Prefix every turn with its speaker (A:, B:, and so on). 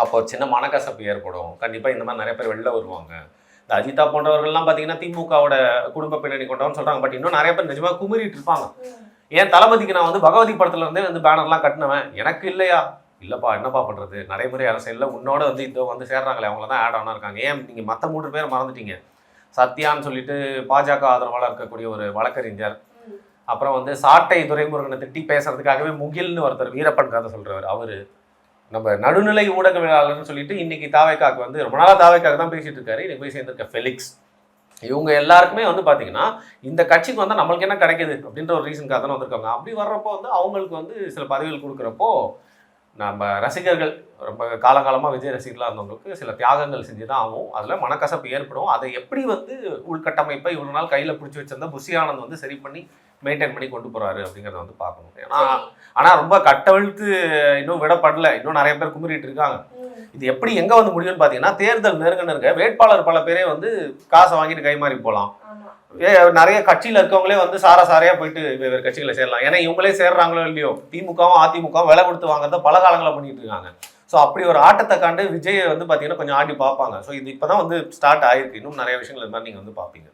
A: அப்போ சின்ன மனக்கசப்பு ஏற்படும். கண்டிப்பாக இந்த மாதிரி நிறைய பேர் வெளில வருவாங்க. இந்த அஜிதா போன்றவர்கள்லாம் பார்த்தீங்கன்னா திமுகவோட குடும்ப பின்னணி கொண்டவன்னு சொல்கிறாங்க. பட் இன்னும் நிறைய பேர் நிஜமாக குமுறிட்டு இருப்பாங்க. ஏன் தளபதிக்கு நான் வந்து பகவதி படத்துல இருந்தே வந்து பேனர்லாம் கட்டினவன், எனக்கு இல்லையா? இல்லைப்பா என்னப்பா பண்ணுறது, நடைமுறை அரசியலில் உன்னோட வந்து இதோ வந்து சேர்றாங்களே அவங்கள தான் ஆட் ஆனாக இருக்காங்க. ஏன் நீங்கள் மற்ற 3 பேரை மறந்துட்டீங்க? சத்யான்னு சொல்லிட்டு பாஜக ஆதரவாளர் இருக்கக்கூடிய ஒரு வழக்கறிஞர், அப்புறம் வந்து சாட்டை துரைமுருகனை திட்டி பேசுறதுக்காகவே முகில்னு ஒருத்தர் வீரப்பன் கதை சொல்கிறவர், அவர் நம்ம நடுநிலை ஊடகவியலாளர்னு சொல்லிட்டு இன்னைக்கு தாவேக்காக்கு வந்து ரொம்ப நாளாக தாவேக்காக்கு தான் பேசிட்டு இருக்காரு. இன்னைக்கு போய் சேர்ந்திருக்க ஃபெலிக்ஸ், இவங்க எல்லாருக்குமே வந்து பார்த்தீங்கன்னா இந்த கட்சிக்கு வந்தால் நம்மளுக்கு என்ன கிடைக்குது அப்படின்ற ஒரு ரீசனுக்காக தானே வந்திருக்காங்க. அப்படி வர்றப்போ வந்து அவங்களுக்கு வந்து சில பதவிகள் கொடுக்குறப்போ நம்ம ரசிகர்கள் ரொம்ப காலகாலமாக விஜய் ரசிகர்களாக இருந்தவங்களுக்கு சில தியாகங்கள் செஞ்சு தான் ஆகும். அதில் மனக்கசப்பு ஏற்படும். அதை எப்படி வந்து உள்கட்டமைப்பை இவ்வளோ நாள் கையில் பிடிச்சி வச்சிருந்தா புஷி ஆனந்த் வந்து சரி பண்ணி மெயின்டைன் பண்ணி கொண்டு போகிறாரு அப்படிங்கிறத வந்து பார்க்கணும். ஏன்னா ஆனால் ரொம்ப கட்டவிழ்த்து இன்னும் விடப்படல, இன்னும் நிறைய பேர் குமுறிட்டு இருக்காங்க. இது எப்படி எங்கே வந்து முடியும்னு பார்த்தீங்கன்னா, தேர்தல் நெருங்க வேட்பாளர் பல பேரே வந்து காசை வாங்கிட்டு கைமாறி போகலாம். நிறைய கட்சியில் இருக்கவங்களே வந்து சாரையாக போயிட்டு வெவ்வேறு கட்சிகளை சேரலாம். ஏன்னா இவங்களே சேர்றாங்களோ இல்லையோ, திமுகவும் அதிமுகவும் விலை கொடுத்து வாங்குறத பல காலங்களில் பண்ணிட்டு இருக்காங்க. ஸோ அப்படி ஒரு ஆட்டத்தை கண்டு விஜய் வந்து பார்த்தீங்கன்னா கொஞ்சம் ஆடி பார்ப்பாங்க. ஸோ இது இப்போ தான் வந்து ஸ்டார்ட் ஆயிருக்கு. இன்னும் நிறைய விஷயங்கள் இது மாதிரி நீங்கள் வந்து பார்ப்பீங்க.